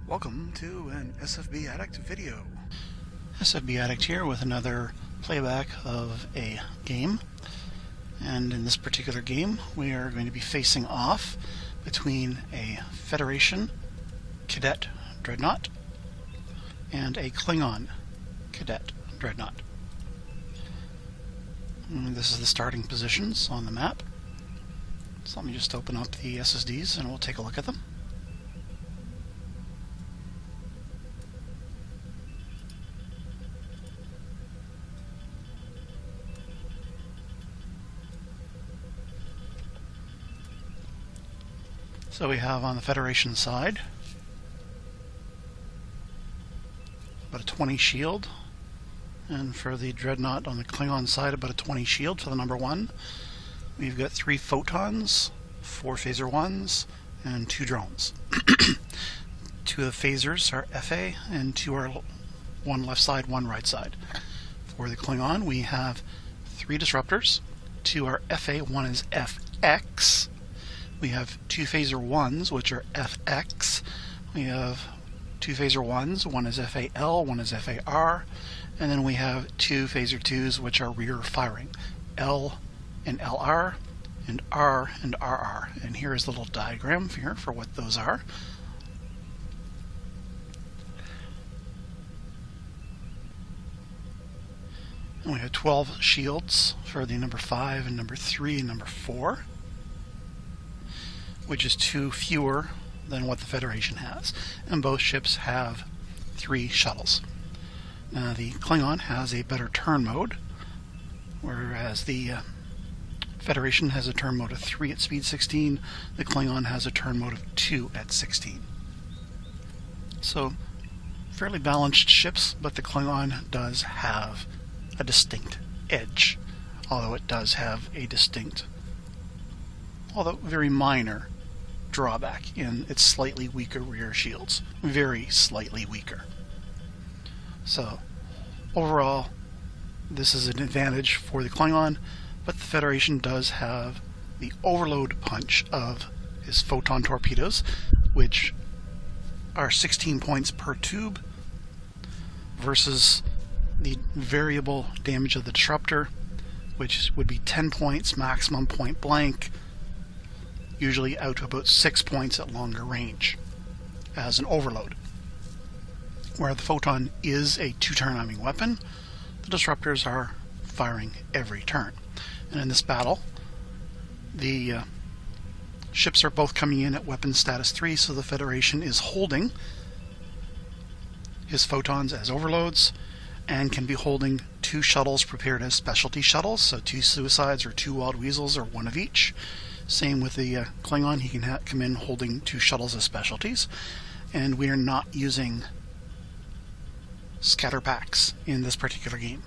Welcome to an SFB Addict video. SFB Addict here with another playback of a game. And in this particular game, we are going to be facing off between a Federation Cadet Dreadnought and a Klingon Cadet Dreadnought. And this is the starting positions on the map. So let me just open up the SSDs and we'll take a look at them. So we have on the Federation side about a 20 shield, and for the Dreadnought on the Klingon side about a 20 shield for the number 1. We've got 3 photons, 4 phaser 1s, and 2 drones. 2 of the phasers are FA and 2 are 1 left side, 1 right side. For the Klingon we have 3 disruptors, 2 are FA, 1 is FX. We have 2 phaser 1s, which are FX. We have 2 phaser 1s, 1 is FAL, 1 is FAR. And then we have 2 phaser 2s, which are rear firing, L and LR, and R and RR. And here is the little diagram here for what those are. And we have 12 shields for the number 5 and number 3 and number 4. Which is 2 fewer than what the Federation has. And both ships have 3 shuttles. Now the Klingon has a better turn mode, whereas the Federation has a turn mode of 3 at speed 16, the Klingon has a turn mode of 2 at 16. So, fairly balanced ships, but the Klingon does have a distinct edge, although it does have a distinct, although very minor, drawback in its slightly weaker rear shields. Very slightly weaker. So, overall, this is an advantage for the Klingon, but the Federation does have the overload punch of his photon torpedoes, which are 16 points per tube, versus the variable damage of the disruptor, which would be 10 points maximum point blank, usually out to about 6 points at longer range as an overload. Where the photon is a 2-turn arming weapon, the disruptors are firing every turn. And in this battle, the ships are both coming in at weapon status 3, so the Federation is holding his photons as overloads and can be holding 2 shuttles prepared as specialty shuttles, so 2 suicides or 2 wild weasels or 1 of each. Same with the Klingon, he can come in holding 2 shuttles as specialties. And we are not using scatter packs in this particular game.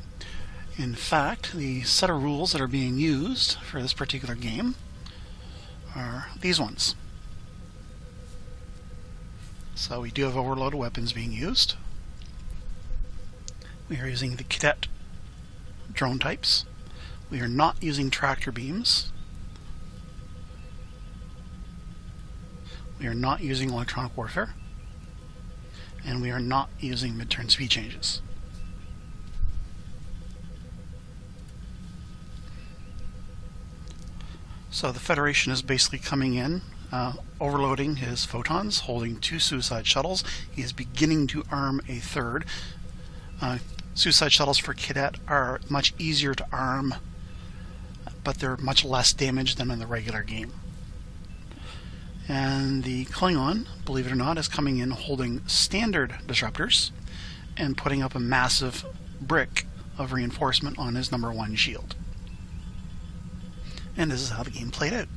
In fact, the set of rules that are being used for this particular game are these ones. So we do have overloaded weapons being used. We are using the Cadet drone types. We are not using tractor beams. We are not using electronic warfare, and we are not using mid-turn speed changes. So the Federation is basically coming in, overloading his photons, holding 2 suicide shuttles. He is beginning to arm a 3rd. Suicide shuttles for Cadet are much easier to arm, but they're much less damage than in the regular game. And the Klingon, believe it or not, is coming in holding standard disruptors and putting up a massive brick of reinforcement on his number 1 shield. And this is how the game played out.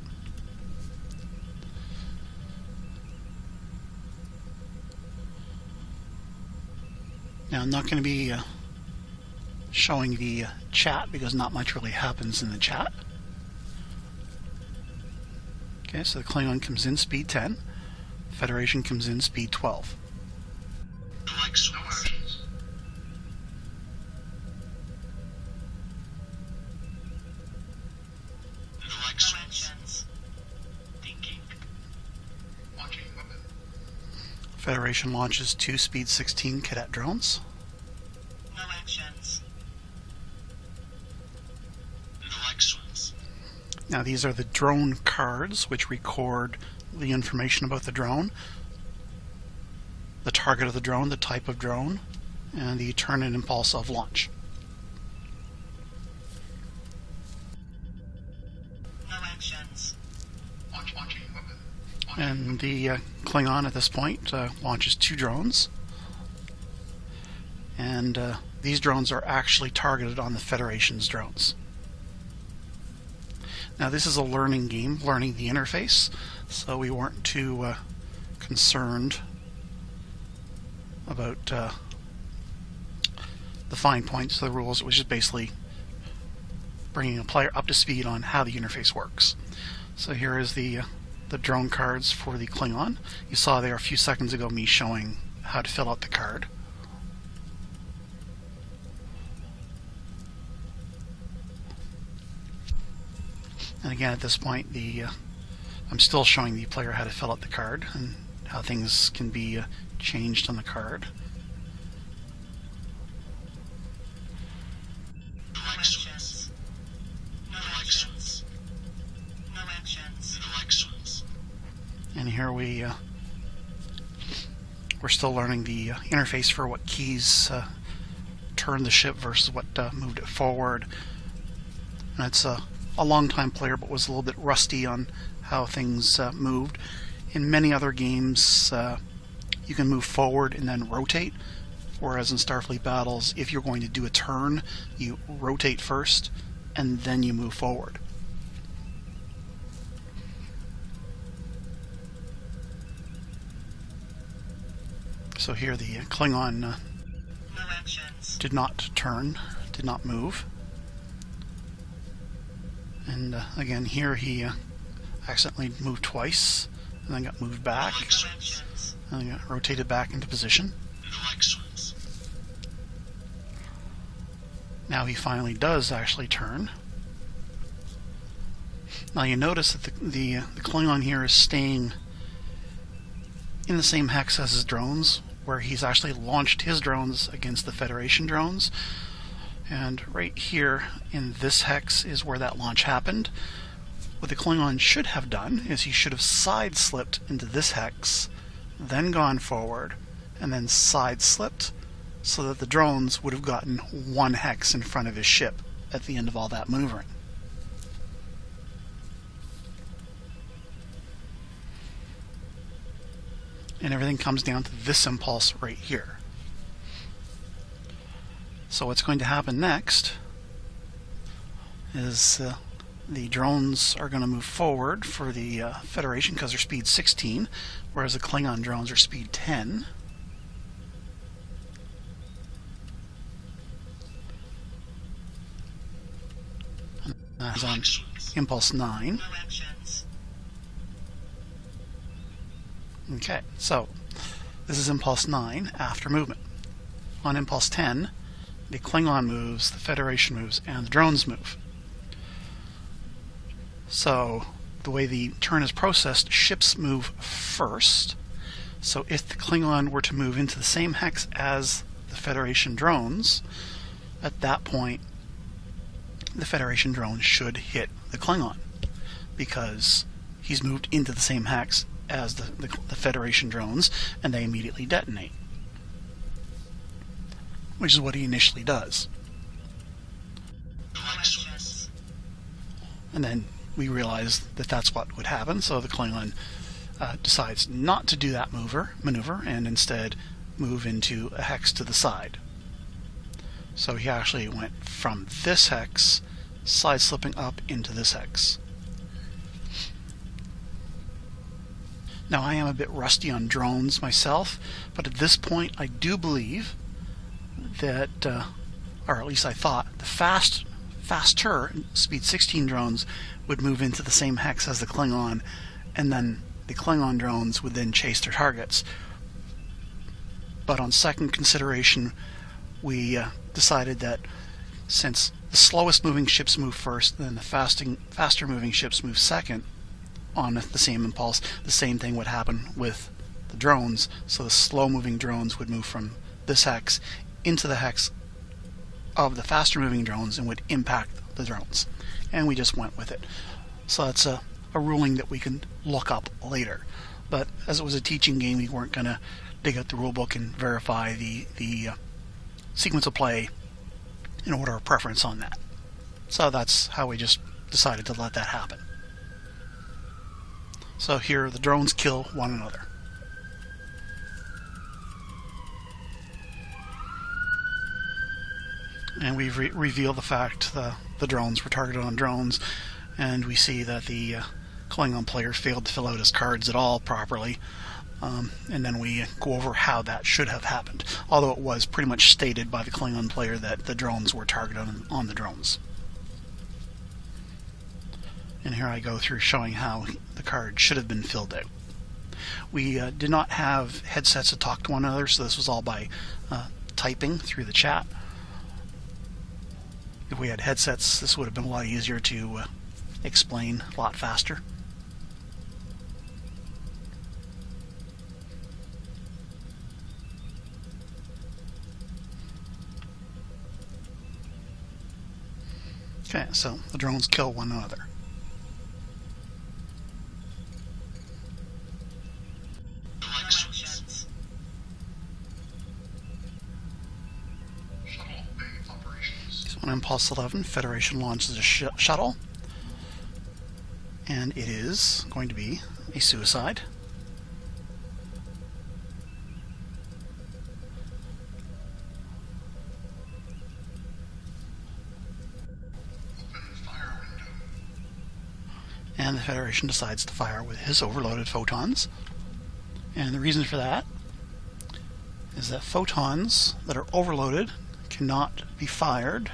Now I'm not going to be showing the chat because not much really happens in the chat. Okay, so the Klingon comes in speed 10, Federation comes in speed 12. Federation launches 2 Speed 16 Cadet drones. No actions. No actions. Now these are the drone cards, which record the information about the drone, the target of the drone, the type of drone, and the turn and impulse of launch. No actions. Launching weapon. And the Klingon at this point launches 2 drones, and these drones are actually targeted on the Federation's drones. Now this is a learning game, learning the interface, so we weren't too concerned about the fine points of the rules. It was just basically bringing a player up to speed on how the interface works. So here is the drone cards for the Klingon. You saw there a few seconds ago me showing how to fill out the card. And again, at this point, I'm still showing the player how to fill out the card and how things can be changed on the card. No actions. No actions. No actions. No actions. And here we're still learning the interface for what keys turned the ship versus what moved it forward. And it's a long-time player, but was a little bit rusty on how things moved. In many other games, you can move forward and then rotate, whereas in Starfleet Battles, if you're going to do a turn, you rotate first and then you move forward. So here the Klingon No actions. did not turn, did not move. And again, here he accidentally moved twice, and then got moved back, No actions. and then got rotated back into position. No actions. Now he finally does actually turn. Now you notice that the Klingon here is staying in the same hex as his drones, where he's actually launched his drones against the Federation drones. And right here in this hex is where that launch happened. What the Klingon should have done is he should have side-slipped into this hex, then gone forward, and then side-slipped, so that the drones would have gotten 1 hex in front of his ship at the end of all that maneuvering. And everything comes down to this impulse right here. So what's going to happen next is the drones are going to move forward for the Federation because they're speed 16, whereas the Klingon drones are speed 10. And that's on impulse 9. No actions. Okay, so this is impulse 9 after movement. On impulse 10, the Klingon moves, the Federation moves, and the drones move. So the way the turn is processed, ships move first. So if the Klingon were to move into the same hex as the Federation drones, at that point the Federation drone should hit the Klingon, because he's moved into the same hex as the Federation drones, and they immediately detonate, which is what he initially does. No actions. And then we realize that that's what would happen, so the Klingon decides not to do that maneuver and instead move into a hex to the side. So he actually went from this hex, side-slipping up into this hex. Now I am a bit rusty on drones myself, but at this point I do believe that, or at least I thought, the faster speed 16 drones would move into the same hex as the Klingon, and then the Klingon drones would then chase their targets. But on second consideration, we decided that since the slowest moving ships move first, then the faster moving ships move second on the same impulse, the same thing would happen with the drones, so the slow-moving drones would move from this hex into the hex of the faster-moving drones and would impact the drones. And we just went with it. So that's a ruling that we can look up later. But as it was a teaching game, we weren't going to dig out the rulebook and verify the sequence of play in order of preference on that. So that's how we just decided to let that happen. So here the drones kill one another. And we've revealed the fact the drones were targeted on drones, and we see that the Klingon player failed to fill out his cards at all properly. And then we go over how that should have happened, although it was pretty much stated by the Klingon player that the drones were targeted on the drones. And here I go through showing how the card should have been filled out. We did not have headsets to talk to one another, so this was all by typing through the chat. If we had headsets, this would have been a lot easier to explain a lot faster. Okay, so the drones kill one another. No actions. Shuttle bay operations. So on Impulse 11, Federation launches a shuttle, and it is going to be a suicide. Open fire window. And the Federation decides to fire with his overloaded photons. And the reason for that is that photons that are overloaded cannot be fired,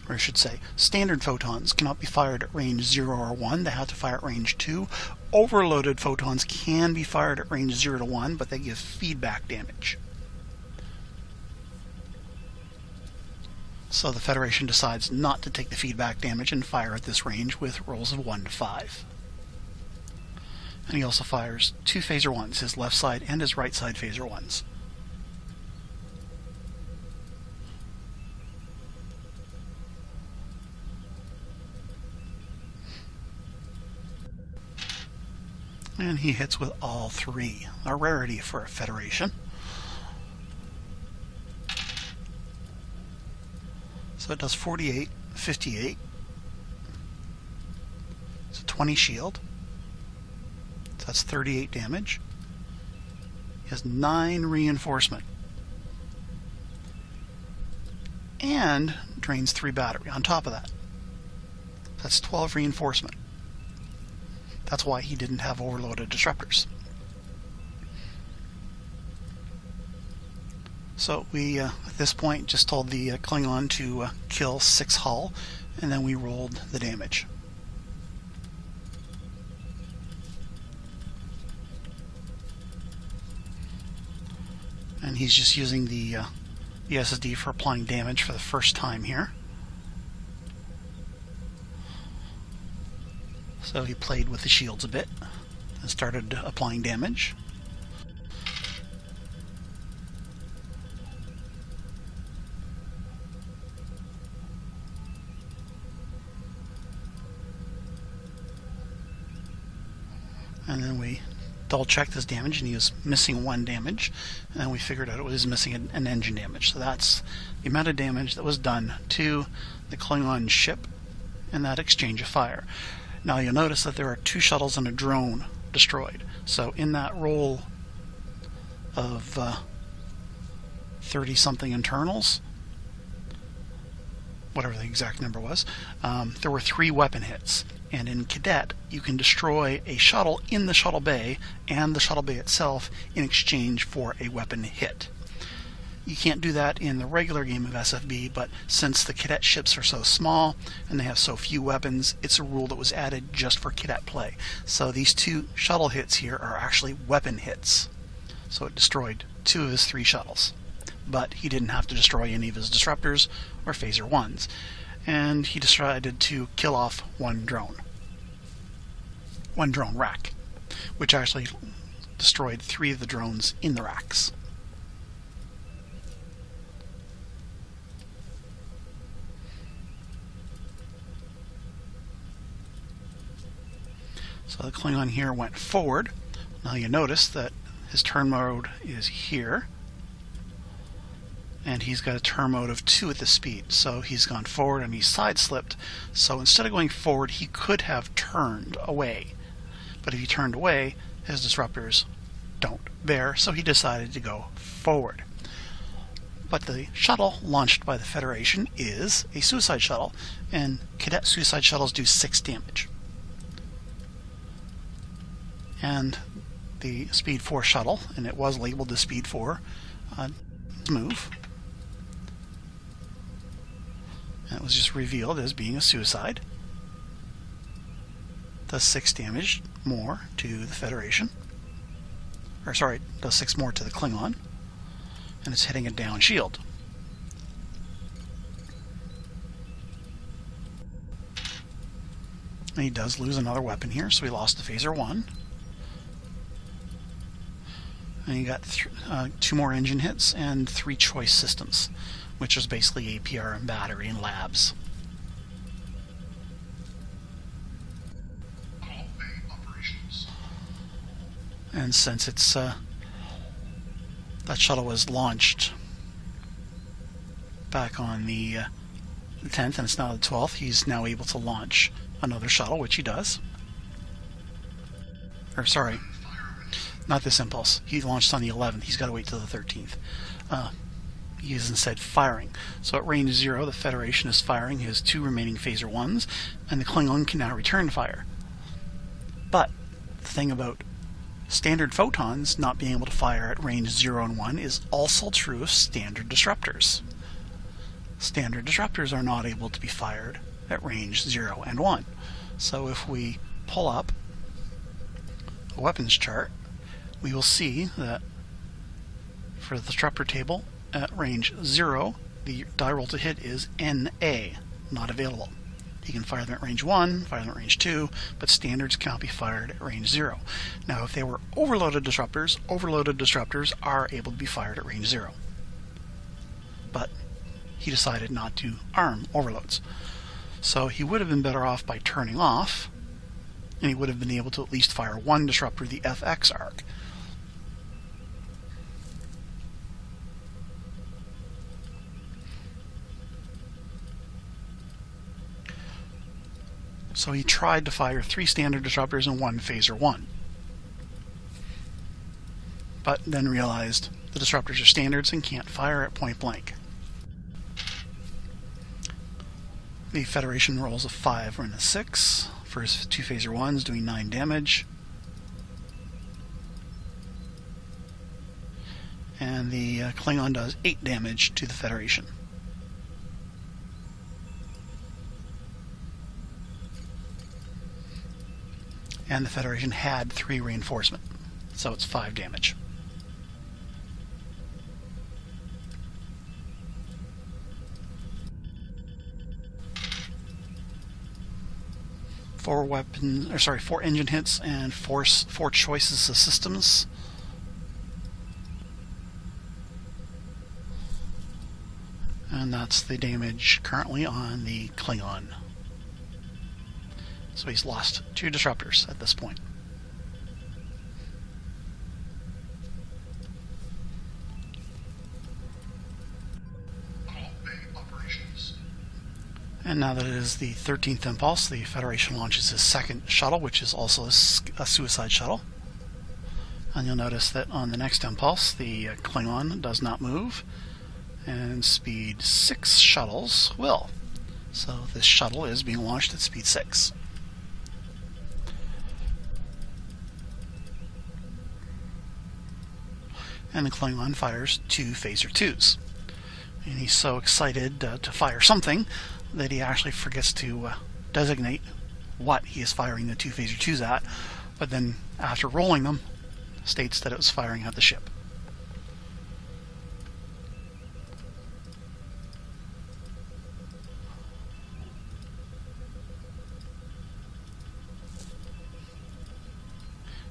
or I should say, standard photons cannot be fired at range 0 or 1. They have to fire at range 2. Overloaded photons can be fired at range 0 to 1, but they give feedback damage. So the Federation decides not to take the feedback damage and fire at this range with rolls of 1 to 5. And he also fires 2 phaser 1s, his left side and his right side phaser 1s. And he hits with all 3, a rarity for a Federation. So it does 48, 58. It's a 20 shield. So that's 38 damage. He has 9 reinforcement. And drains 3 battery on top of that. That's 12 reinforcement. That's why he didn't have overloaded disruptors. So we, at this point, just told the Klingon to kill 6 hull, and then we rolled the damage. And he's just using the SSD for applying damage for the first time here. So he played with the shields a bit and started applying damage. And then we double checked his damage, and he was missing 1 damage, and then we figured out it was missing an engine damage. So that's the amount of damage that was done to the Klingon ship in that exchange of fire. Now you'll notice that there are 2 shuttles and a drone destroyed. So in that roll of 30-something internals, whatever the exact number was, there were 3 weapon hits. And in Cadet, you can destroy a shuttle in the shuttle bay and the shuttle bay itself in exchange for a weapon hit. You can't do that in the regular game of SFB, but since the Cadet ships are so small and they have so few weapons, it's a rule that was added just for Cadet play. So these 2 shuttle hits here are actually weapon hits. So it destroyed 2 of his 3 shuttles. But he didn't have to destroy any of his disruptors or phaser 1s. And he decided to kill off 1 drone. 1 drone rack, which actually destroyed 3 of the drones in the racks. So the Klingon here went forward. Now you notice that his turn mode is here, and he's got a turn mode of 2 at the speed. So he's gone forward and he's side-slipped. So instead of going forward, he could have turned away. But if he turned away, his disruptors don't bear, so he decided to go forward. But the shuttle launched by the Federation is a suicide shuttle, and Cadet suicide shuttles do 6 damage. And the Speed 4 shuttle, and it was labeled as Speed 4, move. And it was just revealed as being a suicide. Does 6 damage more to the Federation. Or sorry, does 6 more to the Klingon. And it's hitting a down shield. And he does lose another weapon here, so he lost the Phaser 1. And he got 2 more engine hits and 3 choice systems, which is basically APR and battery and labs. Call Bay operations. And since it's that shuttle was launched back on the 10th and it's now the 12th, he's now able to launch another shuttle, which he does. Or sorry, not this impulse. He launched on the 11th. He's got to wait till the 13th. He is instead firing. So at range 0, the Federation is firing his 2 remaining Phaser 1s, and the Klingon can now return fire. But the thing about standard photons not being able to fire at range 0 and 1 is also true of standard disruptors. Standard disruptors are not able to be fired at range 0 and 1. So if we pull up a weapons chart, we will see that for the disruptor table at range 0, the die roll to hit is NA, not available. You can fire them at range 1, fire them at range 2, but standards cannot be fired at range 0. Now, if they were overloaded disruptors are able to be fired at range 0. But he decided not to arm overloads. So he would have been better off by turning off, and he would have been able to at least fire 1 disruptor, the FX arc. So he tried to fire 3 standard disruptors and 1 Phaser 1. But then realized the disruptors are standards and can't fire at point blank. The Federation rolls a 5 and a 6 for his 2 Phaser 1s, doing 9 damage. And the Klingon does 8 damage to the Federation. And the Federation had 3 reinforcement, so it's 5 damage. Four engine hits and 4 choices of systems. And that's the damage currently on the Klingon. So he's lost 2 disruptors at this point. Call Bay operations. And now that it is the 13th impulse, the Federation launches his 2nd shuttle, which is also a suicide shuttle. And you'll notice that on the next impulse, the Klingon does not move, and speed 6 shuttles will. So this shuttle is being launched at speed 6. And the Klingon fires 2 Phaser 2s. And he's so excited to fire something that he actually forgets to designate what he is firing the 2 Phaser 2s at, but then after rolling them, states that it was firing at the ship.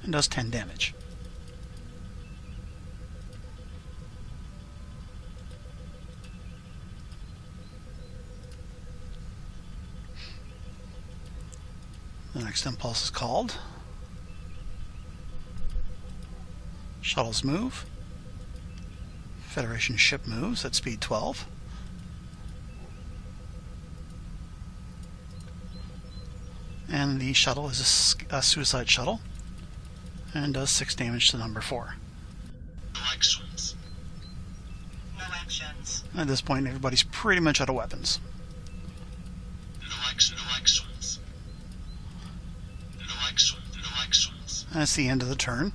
And does 10 damage. The next impulse is called. Shuttles move. Federation ship moves at speed 12. And the shuttle is a suicide shuttle and does 6 damage to number 4. No actions. No actions. At this point, everybody's pretty much out of weapons. No action. No actions. No action. No actions. That's the end of the turn.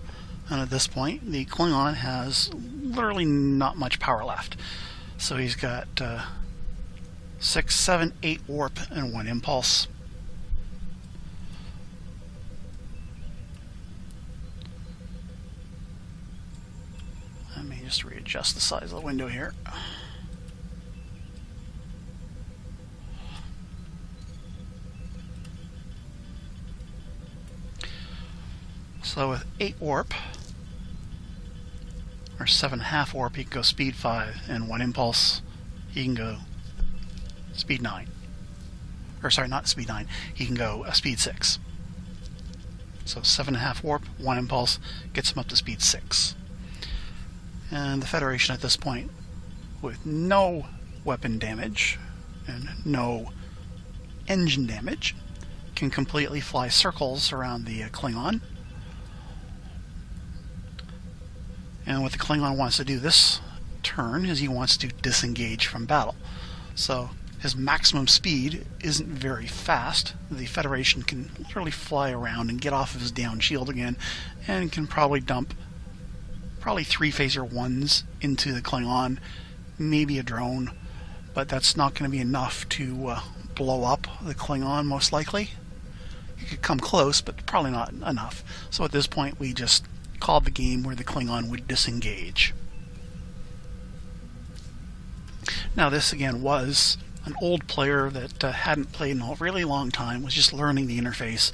And at this point, the Klingon has literally not much power left. So he's got 6, 7, 8 warp and 1 impulse. Let me just readjust the size of the window here. So with 8 warp, or 7.5 warp, he can go speed 5, and 1 impulse, he can go speed 9. Or sorry, not speed 9, he can go speed 6. So 7.5 warp, 1 impulse, gets him up to speed 6. And the Federation at this point, with no weapon damage and no engine damage, can completely fly circles around the Klingon. And what the Klingon wants to do this turn is he wants to disengage from battle. So his maximum speed isn't very fast. The Federation can literally fly around and get off of his down shield again, and can probably dump 3 phaser 1s into the Klingon, maybe a drone, but that's not going to be enough to blow up the Klingon, most likely. It could come close, but probably not enough. So at this point, we just called the game where the Klingon would disengage. Now this again was an old player that hadn't played in a really long time, was just learning the interface,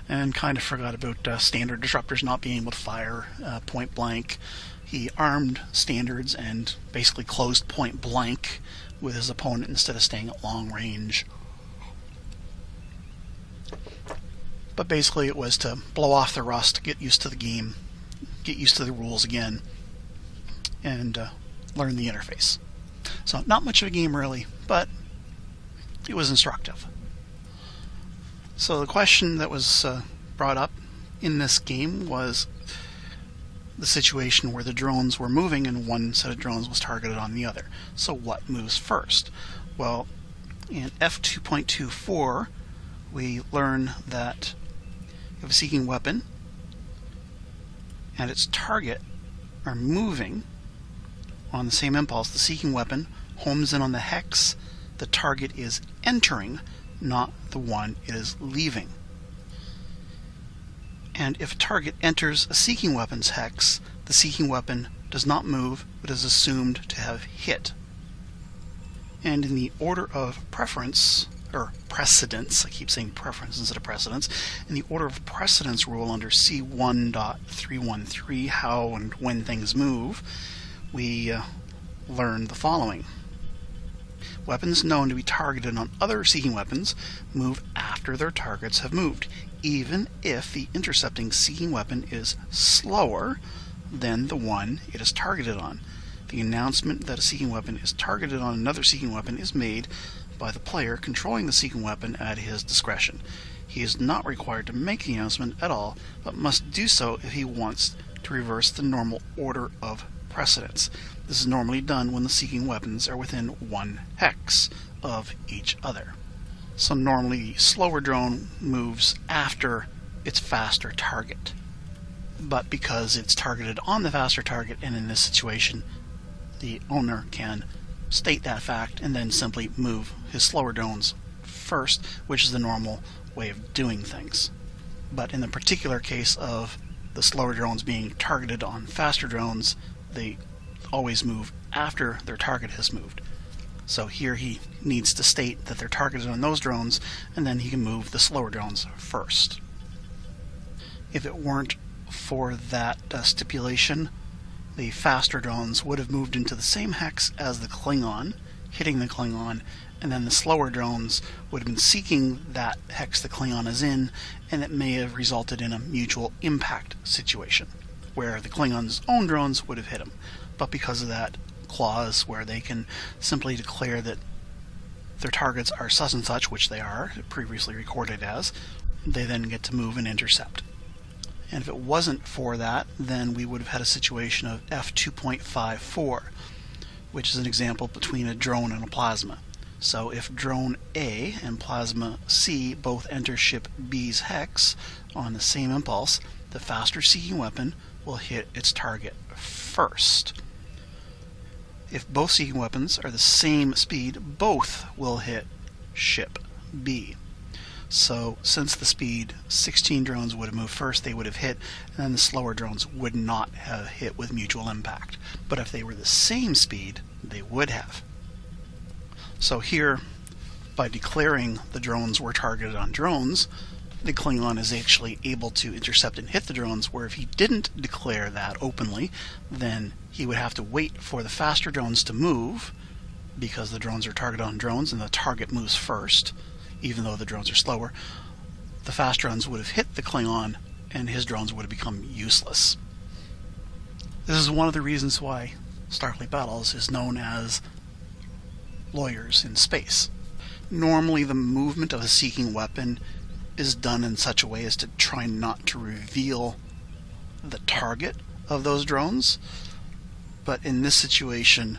and kind of forgot about standard disruptors not being able to fire point blank. He armed standards and basically closed point blank with his opponent instead of staying at long range. But basically it was to blow off the rust, get used to the game, get used to the rules again, and learn the interface. So not much of a game really, but it was instructive. So the question that was brought up in this game was the situation where the drones were moving and one set of drones was targeted on the other. So what moves first? Well, in F2.24 we learn that if a seeking weapon and its target are moving on the same impulse, the seeking weapon homes in on the hex the target is entering, not the one it is leaving. And if a target enters a seeking weapon's hex, the seeking weapon does not move, but is assumed to have hit. And in the order of preference, or precedence, I keep saying preference instead of precedence, in the order of precedence rule under C1.313, how and when things move, we learn the following. Weapons known to be targeted on other seeking weapons move after their targets have moved, even if the intercepting seeking weapon is slower than the one it is targeted on. The announcement that a seeking weapon is targeted on another seeking weapon is made by the player controlling the seeking weapon at his discretion. He is not required to make the announcement at all, but must do so if he wants to reverse the normal order of precedence. This is normally done when the seeking weapons are within 1 hex of each other. So normally the slower drone moves after its faster target. But because it's targeted on the faster target, and in this situation the owner can state that fact and then simply move his slower drones first, which is the normal way of doing things. But in the particular case of the slower drones being targeted on faster drones, they always move after their target has moved. So here he needs to state that they're targeted on those drones, and then he can move the slower drones first. If it weren't for that stipulation, the faster drones would have moved into the same hex as the Klingon, hitting the Klingon, and then the slower drones would have been seeking that hex the Klingon is in, and it may have resulted in a mutual impact situation, where the Klingon's own drones would have hit him. But because of that clause where they can simply declare that their targets are such and such, which they are, previously recorded as, they then get to move and intercept. And if it wasn't for that, then we would have had a situation of F2.54, which is an example between a drone and a plasma. So if drone A and plasma C both enter ship B's hex on the same impulse, the faster seeking weapon will hit its target first. If both seeking weapons are the same speed, both will hit ship B. So since the speed 16 drones would have moved first, they would have hit, and then the slower drones would not have hit with mutual impact. But if they were the same speed, they would have. So here, by declaring the drones were targeted on drones, the Klingon is actually able to intercept and hit the drones, where if he didn't declare that openly, then he would have to wait for the faster drones to move, because the drones are targeted on drones and the target moves first, even though the drones are slower. The fast drones would have hit the Klingon, and his drones would have become useless. This is one of the reasons why Starfleet Battles is known as lawyers in space. Normally the movement of a seeking weapon is done in such a way as to try not to reveal the target of those drones, but in this situation,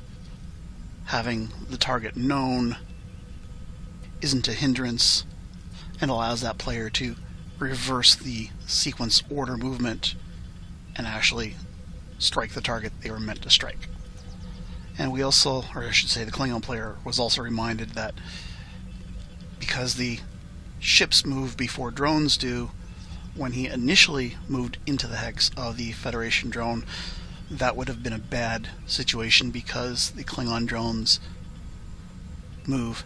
having the target known isn't a hindrance and allows that player to reverse the sequence order movement and actually strike the target they were meant to strike. And we also, or I should say the Klingon player, was also reminded that because the ships move before drones do, when he initially moved into the hex of the Federation drone, that would have been a bad situation because the Klingon drones move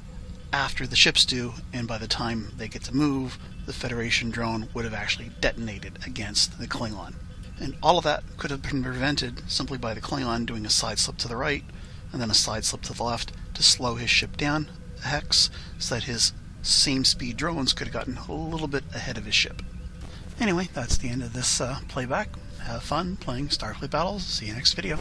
after the ships do, and by the time they get to move, the Federation drone would have actually detonated against the Klingon. And all of that could have been prevented simply by the Klingon doing a side slip to the right and then a side slip to the left to slow his ship down a hex so that his same speed drones could have gotten a little bit ahead of his ship. Anyway, that's the end of this playback. Have fun playing Starfleet Battles. See you next video.